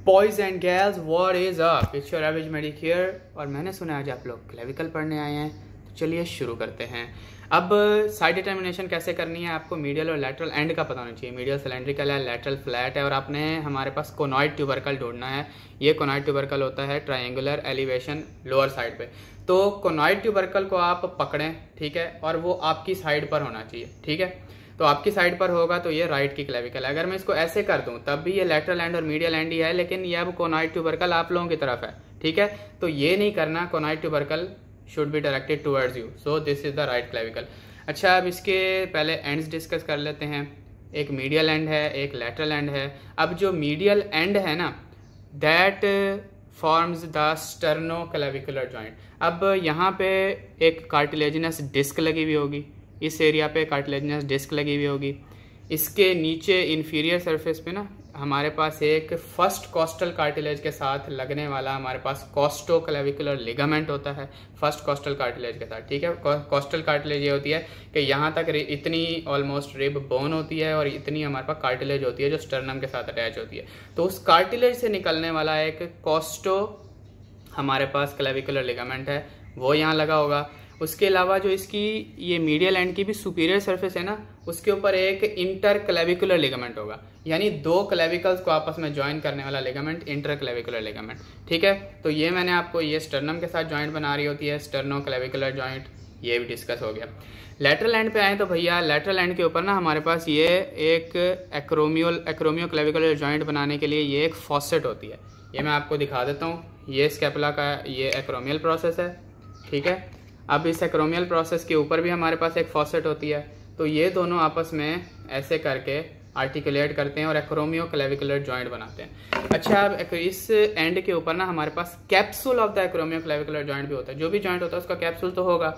Boys and girls, what is up? It's your average medic here. और मैंने सुना आज आप लोग क्लेविकल पढ़ने आए हैं, तो चलिए शुरू करते हैं। अब साइड डिटर्मिनेशन कैसे करनी है, आपको मीडियल और लैटरल एंड का पता होना चाहिए। मीडियल सिलेंड्रिकल है, लैटरल फ्लैट है, और आपने हमारे पास कोनॉइड ट्यूबरकल ढूंढना है। ये कोनॉइड ट्यूबरकल होता है ट्रायंगुलर एलिवेशन लोअर साइड पे। तो कोनॉइड ट्यूबरकल को आप पकड़ें, ठीक है, और वो आपकी साइड पर होना चाहिए, ठीक है। तो आपकी साइड पर होगा तो ये राइट की क्लेविकल है। अगर मैं इसको ऐसे कर दूं तब भी ये लैटरल एंड और मीडियल एंड ही है, लेकिन ये अब कोनॉइड ट्यूबरकल आप लोगों की तरफ है, ठीक है। तो ये नहीं करना, conoid tubercle should be directed towards you, so this is the right clavicle. अच्छा, अब इसके पहले एंड्स डिस्कस कर लेते हैं। एक मीडियल एंड है, एक लैटरल एंड है। अब जो मीडियल एंड है ना, that forms the sternoclavicular joint. अब यहाँ पे एक कार्टिलेजिनस डिस्क लगी हुई होगी, इस एरिया पे कार्टिलेजिनस डिस्क लगी हुई होगी। इसके नीचे इंफीरियर सरफेस पे ना हमारे पास एक फर्स्ट कॉस्टल कार्टिलेज के साथ लगने वाला हमारे पास कॉस्टोक्लेविकुलर लिगामेंट होता है, फर्स्ट कॉस्टल कार्टिलेज के साथ, ठीक है। कॉस्टल कार्टिलेज ये होती है कि यहाँ तक इतनी ऑलमोस्ट रिब बोन होती है और इतनी हमारे पास कार्टिलेज होती है जो स्टर्नम के साथ अटैच होती है। तो उस कार्टिलेज से निकलने वाला एक कॉस्टो हमारे पास क्लेविकुलर लिगामेंट है, वो यहाँ लगा होगा। उसके अलावा जो इसकी ये मीडियल एंड की भी सुपीरियर सरफेस है ना, उसके ऊपर एक इंटर क्लेविकुलर लिगामेंट होगा, यानी दो क्लेविकल्स को आपस में ज्वाइन करने वाला लिगामेंट, इंटर क्लेविकुलर लिगामेंट, ठीक है। तो ये मैंने आपको, ये स्टर्नम के साथ ज्वाइंट बना रही होती है, स्टर्नो क्लेविकुलर ज्वाइंट, ये भी डिस्कस हो गया। लैटरल एंड पे आए तो भैया लैटरल एंड के ऊपर ना हमारे पास ये एक एक्रोमियो क्लेविकुलर ज्वाइंट बनाने के लिए ये एक फॉसेट होती है। ये मैं आपको दिखा देता हूँ। ये स्कैपुला का ये एक्रोमियल प्रोसेस है, ठीक है। अब इस एक्रोमियल प्रोसेस के ऊपर भी हमारे पास एक फॉसेट होती है। तो ये दोनों आपस में ऐसे करके आर्टिकुलेट करते हैं और एक्रोमियो क्लेविकुलर जॉइंट बनाते हैं। अच्छा, अब इस एंड के ऊपर ना हमारे पास capsule of the acromioclavicular joint भी होता है। जो भी जॉइंट होता है उसका कैप्सूल तो होगा।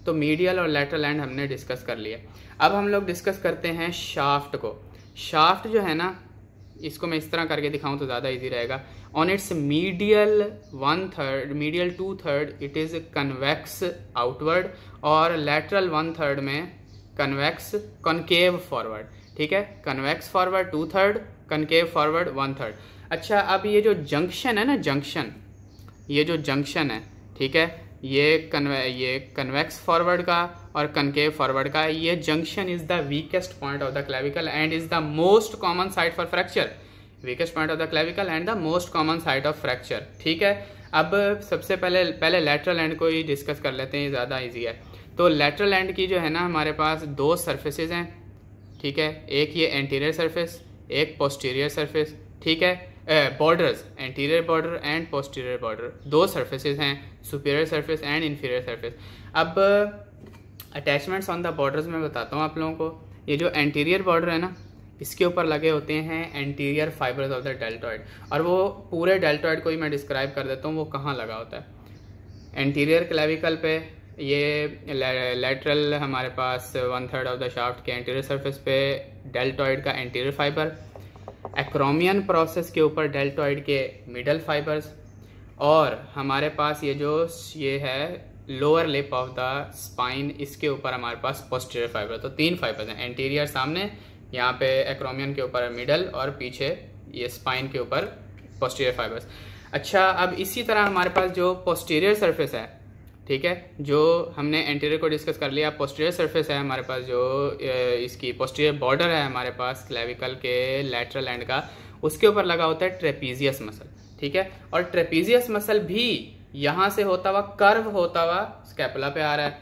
तो मीडियल और लैटरल एंड हमने डिस्कस कर लिया। अब हम लोग डिस्कस करते हैं शाफ्ट को। शाफ्ट जो है ना, इसको मैं इस तरह करके दिखाऊं तो ज़्यादा इजी रहेगा। On it's medial 1/3, medial 2/3 it is convex outward, और लैटरल 1/3 में कन्वेक्स कॉनकेव फॉरवर्ड, ठीक है। Convex forward 2/3, concave forward 1/3। अच्छा, अब ये जो जंक्शन है ना, जंक्शन, ये जो जंक्शन है, ठीक है, ये कन्वेक्स फॉरवर्ड का और कनकेव फॉरवर्ड का, ये junction is the weakest point of the clavicle and is the most common site for fracture. Weakest point of the clavicle and the most common site of fracture, ठीक है। अब सबसे पहले lateral and को ही discuss कर लेते हैं, ज़्यादा ईजी है। तो लैटरल एंड की जो है ना हमारे पास दो सर्फेसेज हैं, ठीक है। एक ये एंटीरियर सरफेस, एक पोस्टीरियर सरफेस, ठीक है। Borders, anterior border and posterior border, दो सर्फेसेज हैं, superior surface and inferior surface. अब अटैचमेंट्स ऑन द बॉर्डर्स में बताता हूँ आप लोगों को। ये जो एंटीरियर बॉर्डर है ना, इसके ऊपर लगे होते हैं anterior fibres of the deltoid, और वो पूरे डेल्टॉइड को ही मैं डिस्क्राइब कर देता हूँ वो कहाँ लगा होता है। एंटीरियर क्लेविकल पे ये लैटरल हमारे पास 1/3 ऑफ द शाफ्ट के एंटीरियर सरफेस पे डेल्टॉइड का एंटीरियर फाइबर, एक्रोमियन प्रोसेस के ऊपर डेल्टॉइड के मिडल फाइबर्स, और हमारे पास ये है lower lip of the spine, इसके ऊपर हमारे पास पोस्टीरियर फाइबर। तो तीन फाइबर्स हैं, एंटीरियर सामने, यहाँ पे एक्रोमियन के ऊपर मिडल, और पीछे ये स्पाइन के ऊपर पोस्टीरियर फाइबर्स। अच्छा, अब इसी तरह हमारे पास जो पोस्टीरियर सरफेस है, ठीक है, जो हमने एंटीरियर को डिस्कस कर लिया, पोस्टीरियर सरफेस है हमारे पास, जो इसकी पोस्टीरियर बॉर्डर है हमारे पास क्लेविकल के लैटरल एंड का, उसके ऊपर लगा होता है ट्रेपीजियस मसल, ठीक है। और ट्रेपीजियस मसल भी यहाँ से होता हुआ, कर्व होता हुआ स्कैपुला पे आ रहा है।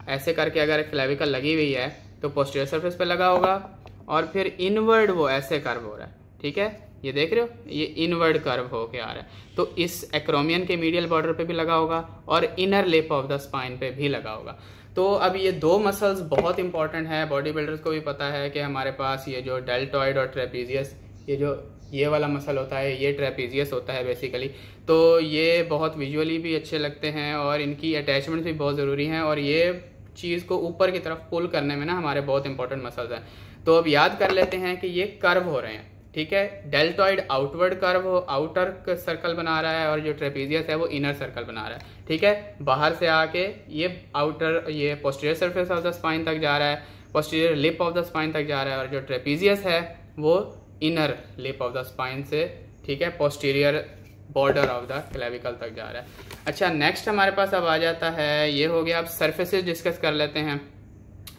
ऐसे करके अगर क्लेविकल लगी हुई है तो पोस्टीरियर सरफेस पे लगा होगा, और फिर इनवर्ड वो ऐसे कर्व हो रहा है, ठीक है। ये देख रहे हो, ये इनवर्ड कर्व होके आ रहा है। तो इस एक्रोमियन के मीडियल बॉर्डर पे भी लगा होगा और inner lip of the spine पे भी लगा होगा। तो अब ये दो मसल्स बहुत इंपॉर्टेंट है, बॉडी बिल्डर्स को भी पता है कि हमारे पास ये जो डेल्टॉइड और ट्रेपीजियस, ये वाला मसल होता है, ये ट्रेपीजियस होता है बेसिकली। तो ये बहुत विजुअली भी अच्छे लगते हैं और इनकी अटैचमेंट भी बहुत ज़रूरी हैं, और ये चीज़ को ऊपर की तरफ पुल करने में ना हमारे बहुत इंपॉर्टेंट मसल्स हैं। तो अब याद कर लेते हैं कि ये कर्व हो रहे हैं, ठीक है। Deltoid outward curve outer circle बना रहा है, और जो ट्रेपीजियस है वो इनर सर्कल बना रहा है, ठीक है। बाहर से आके ये posterior surface of the spine तक जा रहा है, posterior lip of the spine तक जा रहा है, और जो ट्रेपीजियस है वो inner lip of the spine से ठीक है, posterior border of the clavicle तक जा रहा है। अच्छा, नेक्स्ट हमारे पास अब आ जाता है, ये हो गया। अब सरफेसेस डिस्कस कर लेते हैं।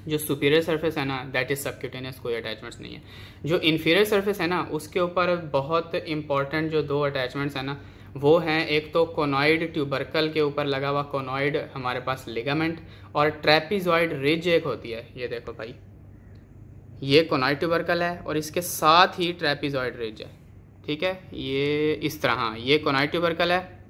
जो सुपीरियर सरफेस है ना, दैट इज सबक्यूटेनियस, कोई अटैचमेंट्स नहीं है। जो इन्फीरियर सरफेस है ना, उसके ऊपर बहुत इंपॉर्टेंट जो 2 अटैचमेंट्स है ना, वो हैं, एक तो कोनॉइड ट्यूबरकल के ऊपर लगा हुआ कोनॉइड हमारे पास लिगामेंट, और ट्रेपिजॉइड रिज एक होती है। ये देखो भाई, ये कोनॉइड ट्यूबरकल है और इसके साथ ही ट्रेपिजॉइड रिज है, ठीक है। ये इस तरह, हाँ, ये कोनॉइड ट्यूबरकल है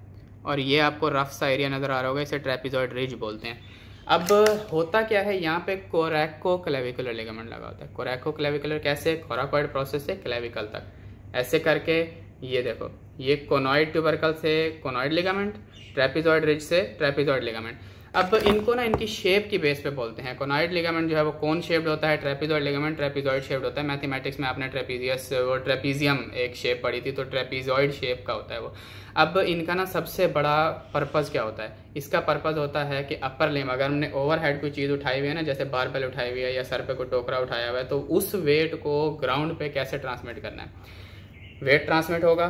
और ये आपको रफ सा एरिया नज़र आ रहा होगा, इसे ट्रेपिजॉइड रिज बोलते हैं। अब होता क्या है, यहाँ पे कोरैको क्लेविकुलर लिगामेंट लगा होता है। कोरैको क्लेविकुलर कैसे, कोराकोइड प्रोसेस से क्लेविकल तक ऐसे करके, ये देखो, ये कोनॉइड ट्यूबरकल से कोनॉइड लिगामेंट, ट्रेपिजॉइड रिज से ट्रेपिजॉइड लिगामेंट। अब इनको ना इनकी शेप की बेस पे बोलते हैं। कोनॉइड लिगामेंट जो है वो कोन शेप्ड होता है, ट्रेपिजॉइड लिगामेंट ट्रेपिजॉइड शेप्ड होता है। मैथमेटिक्स में आपने ट्रेपीजियम एक शेप पढ़ी थी, तो ट्रेपिजॉइड शेप का होता है वो। अब इनका ना सबसे बड़ा पर्पज़ क्या होता है, इसका पर्पज़ होता है कि अपर लिम, अगर हमने ओवरहेड कोई चीज़ उठाई हुई है ना, जैसे बारबेल उठाई हुई है या सर पे कोई टोकरा उठाया हुआ है, तो उस वेट को ग्राउंड पे कैसे ट्रांसमिट करना है। वेट ट्रांसमिट होगा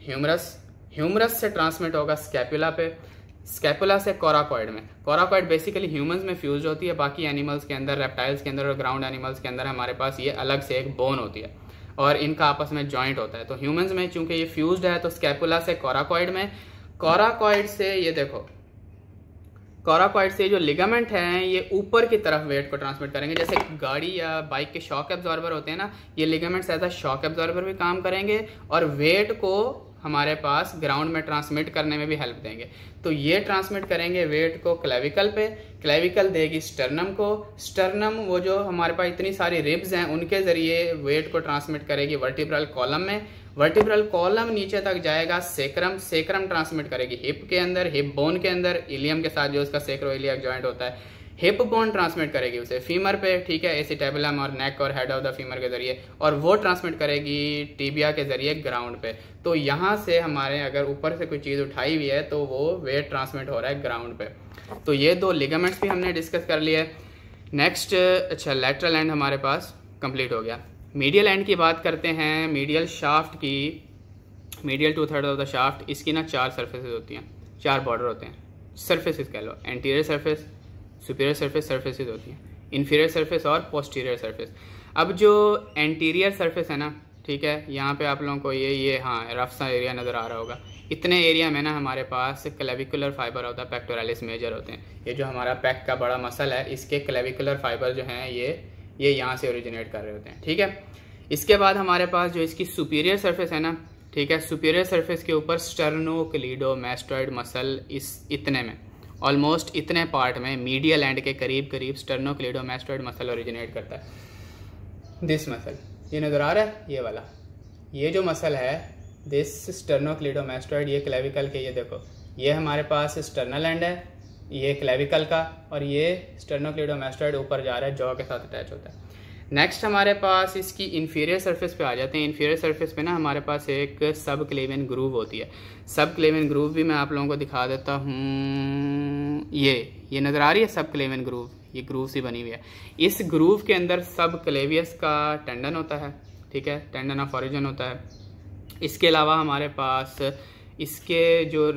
ह्यूमरस, ह्यूमरस से ट्रांसमिट होगा स्कैपुला पे, स्कैपुला से कोराकॉइड में। कोराकॉइड बेसिकली ह्यूमंस में फ्यूज होती है, बाकी एनिमल्स के अंदर, रेप्टाइल्स के अंदर और ग्राउंड एनिमल्स के अंदर हमारे पास ये अलग से एक बोन होती है और इनका आपस में जॉइंट होता है। तो ह्यूमंस में चूंकि ये फ्यूज्ड है, तो स्कैपुला से कोराकॉइड में, कोराकॉइड से ये देखो, कोराकॉइड से जो लिगामेंट हैं ये ऊपर की तरफ वेट को ट्रांसमिट करेंगे। जैसे गाड़ी या बाइक के शॉक एब्जॉर्बर होते हैं ना, ये ligaments as a shock absorber भी काम करेंगे और वेट को हमारे पास ग्राउंड में ट्रांसमिट करने में भी हेल्प देंगे। तो ये ट्रांसमिट करेंगे वेट को क्लेविकल पे, क्लेविकल देगी स्टर्नम को, स्टर्नम वो जो हमारे पास इतनी सारी रिब्स हैं उनके जरिए वेट को ट्रांसमिट करेगी वर्टिब्रल कॉलम में, वर्टिब्रल कॉलम नीचे तक जाएगा सेक्रम, सेक्रम ट्रांसमिट करेगी हिप के अंदर, हिप बोन के अंदर, इलियम के साथ जो उसका सेक्रोइलियक जॉइंट होता है, हिप बोन ट्रांसमिट करेगी उसे फीमर पे, ठीक है, एसिटेबुलम और नेक और हेड ऑफ द फीमर के जरिए, और वो ट्रांसमिट करेगी टीबिया के जरिए ग्राउंड पे। तो यहाँ से हमारे अगर ऊपर से कोई चीज़ उठाई हुई है तो वो वेट ट्रांसमिट हो रहा है ग्राउंड पे। तो ये 2 लिगामेंट्स भी हमने डिस्कस कर लिए। नेक्स्ट, अच्छा, लैटरल एंड हमारे पास कंप्लीट हो गया। मीडियल एंड की बात करते हैं। मीडियल शाफ्ट की, मीडियल 2/3 ऑफ द शाफ्ट, इसकी ना 4 सर्फेसेस होती हैं, 4 बॉर्डर होते हैं, सर्फेसेस कह लो। Anterior surface, superior surface surfaces होती हैं, इन्फीरियर सर्फेस और पोस्टीरियर सर्फेस। अब जो एंटीरियर सर्फेस है ना, ठीक है, यहाँ पे आप लोगों को ये हाँ रफ सा एरिया नज़र आ रहा होगा। इतने एरिया में ना हमारे पास clavicular fibre of the pectoralis major होते हैं। ये जो हमारा पैक का बड़ा मसल है, इसके क्लेविकुलर फाइबर जो हैं ये यहाँ से ओरिजिनेट कर रहे होते हैं, ठीक है। इसके बाद हमारे पास जो इसकी सुपीरियर सर्फेस है ना, ठीक है, सुपीरियर सर्फेस के ऊपर स्टर्नोक्लीडोमास्टोइड मसल, इस इतने में, ऑलमोस्ट इतने पार्ट में, मीडियल एंड के करीब करीब स्टर्नोक्लीडोमास्टोइड मसल ओरिजिनेट करता है। दिस मसल, ये नज़र आ रहा है, ये वाला, ये जो मसल है, दिस स्टर्नोक्लीडोमास्टोइड, ये क्लेविकल के, ये देखो, ये हमारे पास स्टर्नल एंड है, ये क्लेविकल का, और ये स्टर्नोक्लीडोमास्टोइड ऊपर जा रहा है, जॉ के साथ अटैच होता है। नेक्स्ट हमारे पास इसकी इन्फीरियर सरफेस पे आ जाते हैं। इन्फीरियर सरफेस पे ना हमारे पास एक सब क्लेवियन ग्रूव होती है। सब क्लेवियन ग्रूव भी मैं आप लोगों को दिखा देता हूँ। ये नज़र आ रही है सब क्लेवियन ग्रूव, ये ग्रूव सी बनी हुई है। इस ग्रूव के अंदर सब क्लेवियस का टेंडन होता है, ठीक है, टेंडन ऑफ ओरिजिन होता है। इसके अलावा हमारे पास इसके जो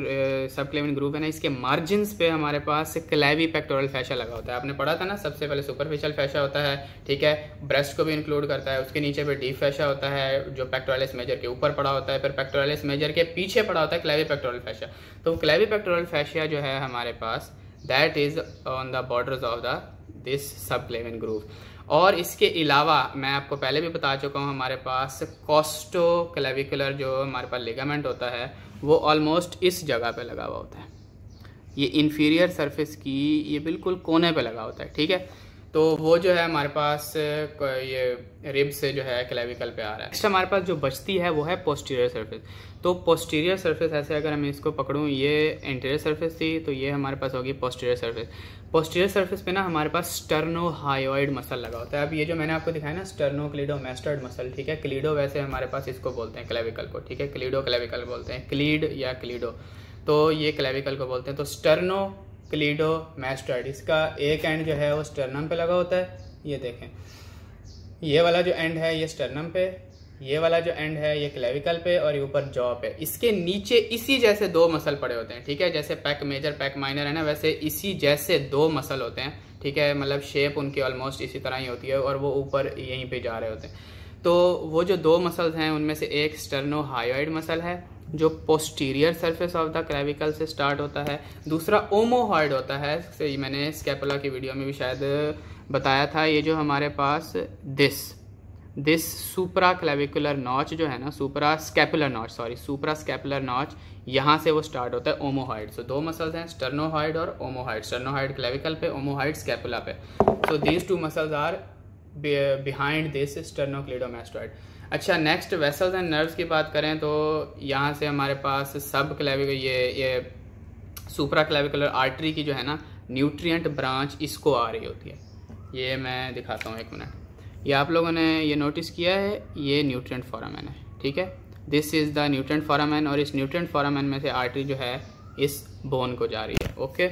सब क्लेवियन ग्रूव है ना, इसके मार्जिन्स पे हमारे पास क्लेवी पेक्टोरल फैशा लगा होता है। आपने पढ़ा था ना, सबसे पहले सुपरफिशियल फैशा होता है, ठीक है, ब्रेस्ट को भी इंक्लूड करता है। उसके नीचे पे डीप फैशा होता है जो पेक्टोरलिस मेजर के ऊपर पड़ा होता है, फिर पेक्टोरलिस मेजर के पीछे पड़ा होता है क्लेवी पेक्टोरल फैशा। तो क्लेवी पेक्टोरल फैशा जो है हमारे पास, that is on the borders of the this subclavian groove. और इसके अलावा मैं आपको पहले भी बता चुका हूँ, हमारे पास कोस्टो क्लेविकुलर जो हमारे पास लिगामेंट होता है वो ऑलमोस्ट इस जगह पे लगा हुआ होता है। ये इन्फीरियर सरफेस की ये बिल्कुल कोने पे लगा होता है, ठीक है। तो वो जो है हमारे पास ये रिब से जो है क्लेविकल पे आ रहा है। नेक्स्ट हमारे पास जो बचती है वो है पोस्टीरियर सरफेस। तो पोस्टीरियर सरफेस, ऐसे अगर मैं इसको पकड़ूँ, ये एंटीरियर सरफेस थी, तो ये हमारे पास होगी पोस्टीरियर सरफेस। पोस्टीरियर सरफेस पे ना हमारे पास स्टर्नोहायोइड मसल लगा होता है। अब ये जो मैंने आपको दिखाया ना स्टर्नोक्लीडोमास्टोइड मसल, ठीक है, क्लीडो वैसे हमारे पास इसको बोलते हैं क्लेविकल को, ठीक है, क्लीडो क्लेविकल बोलते हैं, क्लीड या क्लीडो, तो ये क्लेविकल को बोलते हैं। तो स्टर्नोक्लीडोमास्टोइड, इसका एक एंड जो है वो स्टर्नम पे लगा होता है। ये देखें, ये वाला जो एंड है ये स्टर्नम पे, ये वाला जो एंड है ये क्लेविकल पे और ये ऊपर जॉ पे, इसके नीचे इसी जैसे दो मसल पड़े होते हैं, ठीक है। जैसे पैक मेजर पैक माइनर है ना, वैसे इसी जैसे दो मसल होते हैं, ठीक है। मतलब शेप उनकी ऑलमोस्ट इसी तरह ही होती है और वो ऊपर यहीं पे जा रहे होते हैं। तो वो जो दो मसल्स हैं उनमें से एक स्टर्नोहायोइड मसल है जो posterior surface of the clavicle से स्टार्ट होता है, दूसरा ओमोहॉइड होता है, मैंने स्कैपुला की वीडियो में भी शायद बताया था। ये जो हमारे पास दिस सुप्रा क्लेविकुलर नॉच जो है ना, सुप्रा स्कैपुलर नॉच, यहाँ से वो स्टार्ट होता है ओमोहॉइड। सो दो मसल्स हैं, स्टर्नोहॉइड और ओमोहॉइड। स्टर्नोहॉइड क्लेविकल पे, ओमोहॉइड स्कैपुला पे। So these two muscles are behind this sternocleidomastoid. अच्छा, नेक्स्ट वेसल्स एंड नर्व्स की बात करें तो यहाँ से हमारे पास सब क्लेविकल ये सुप्रा क्लेविकुलर आर्टरी की जो है ना न्यूट्रिएंट ब्रांच इसको आ रही होती है। ये मैं दिखाता हूँ, एक मिनट। ये आप लोगों ने ये नोटिस किया है, ये न्यूट्रिएंट फोरामेन है, ठीक है। This is the nutrient foramen और इस न्यूट्रिएंट फोरामेन में से आर्टरी जो है इस बोन को जा रही है। ओके,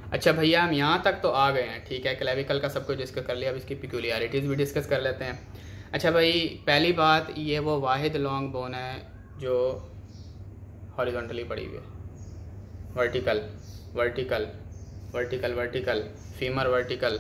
अच्छा भैया हम यहाँ तक तो आ गए हैं, ठीक है। क्लेविकल का सब कुछ डिस्कस कर लिया, अब इसकी पिक्यूलियरिटीज़ भी डिस्कस कर लेते हैं। अच्छा भाई, पहली बात, ये वो वाहिद लॉन्ग बोन है जो हॉरिजॉन्टली पड़ी हुई है, vertical vertical vertical vertical, femur vertical,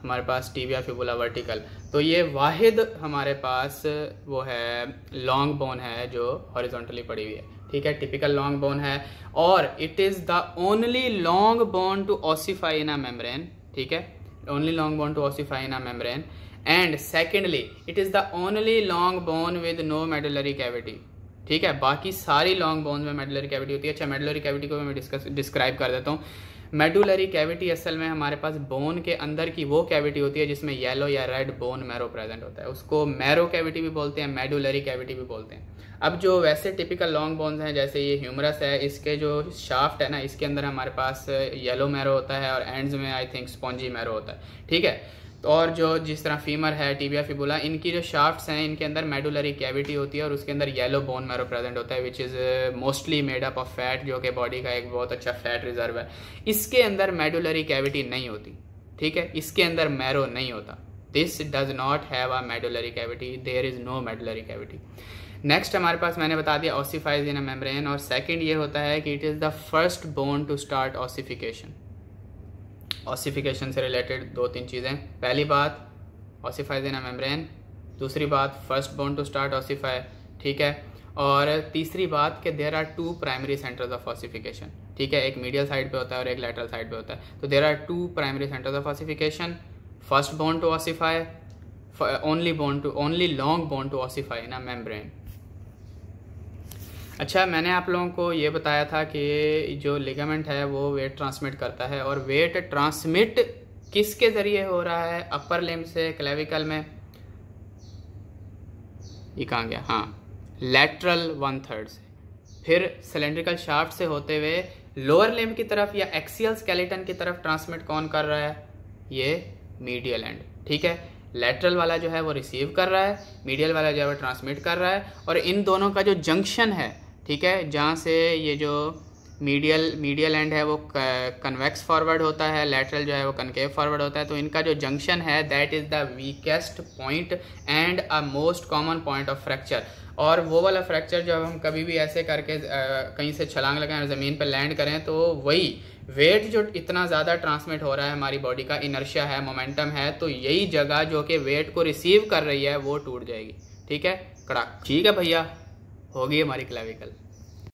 हमारे पास टिबिया फिबुला वर्टिकल। तो ये वाहिद हमारे पास वो है लॉन्ग बोन है जो हॉरिजॉन्टली पड़ी हुई है, ठीक है। टिपिकल लॉन्ग बोन है और it is the only long bone to ossify in a membrane, ठीक है। Only long bone to ossify in a membrane. And secondly it is the only long bone with no medullary cavity, ठीक है। बाकी सारी long bone में medullary cavity होती है। अच्छा, मेडुलरी कैविटी को मैं डिस्क्राइब कर देता हूँ। मेडुलरी कैविटी असल में हमारे पास बोन के अंदर की वो कैविटी होती है जिसमें येलो या रेड बोन मैरो प्रेजेंट होता है, उसको मैरो कैविटी भी बोलते हैं, मेडुलरी कैविटी भी बोलते हैं। अब जो वैसे टिपिकल लॉन्ग बोन्स हैं, जैसे ये ह्यूमरस है, इसके जो शाफ्ट है ना, इसके अंदर हमारे पास येलो मैरो होता है और एंड्स में आई थिंक स्पॉन्जी मैरो होता है, ठीक है। और जो जिस तरह फीमर है, टिबिया फिबुला, इनकी जो शाफ्ट्स हैं इनके अंदर मेडुलरी कैविटी होती है और उसके अंदर येलो बोन मैरो प्रेजेंट होता है, which is mostly made up of fat, जो कि बॉडी का एक बहुत अच्छा फैट रिजर्व है। इसके अंदर मेडुलरी कैविटी नहीं होती, ठीक है, इसके अंदर मैरो नहीं होता। This does not have a medullary cavity, there is no medullary cavity. Next हमारे पास मैंने बता दिया ऑसिफाइज इन अ मेम्ब्रेन, और सेकेंड ये होता है कि it is the first bone to start ossification. Ossification से रिलेटेड दो तीन चीज़ें, पहली बात ऑसिफाइज इन अ मेम्ब्रेन, दूसरी बात first bone to start ossify, ठीक है। और तीसरी बात कि there are two primary centres of ossification, ठीक है। एक मीडियल साइड पे होता है और एक लैटरल साइड पे होता है। तो there are two primary centres of ossification, first bone to ossify, only long bone to ossify in a membrane. अच्छा, मैंने आप लोगों को ये बताया था कि जो लिगामेंट है वो वेट ट्रांसमिट करता है, और वेट ट्रांसमिट किसके ज़रिए हो रहा है? अपर लिम्ब से क्लेविकल में, ये कहाँ गया, हाँ, लैटरल 1/3 से, फिर सिलेंड्रिकल शाफ्ट से होते हुए लोअर लिम्ब की तरफ या एक्सियल स्केलेटन की तरफ ट्रांसमिट कौन कर रहा है? ये मीडियल एंड, ठीक है। लैटरल वाला जो है वो रिसीव कर रहा है, मीडियल वाला जो है वो ट्रांसमिट कर रहा है, और इन दोनों का जो जंक्शन है, ठीक है, जहाँ से ये जो मीडियल एंड है वो कन्वेक्स फॉरवर्ड होता है, लैटरल जो है वो कनकेव फॉरवर्ड होता है, तो इनका जो जंक्शन है that is the weakest point and a most common point of fracture. और वो वाला फ्रैक्चर जब हम कभी भी ऐसे करके कहीं से छलांग लगाएं और ज़मीन पर लैंड करें, तो वही वेट जो इतना ज़्यादा ट्रांसमिट हो रहा है, हमारी बॉडी का इनर्शिया है, मोमेंटम है, तो यही जगह जो कि वेट को रिसीव कर रही है वो टूट जाएगी, ठीक है, कड़ाक। ठीक है भैया, होगी हमारी क्लेविकल।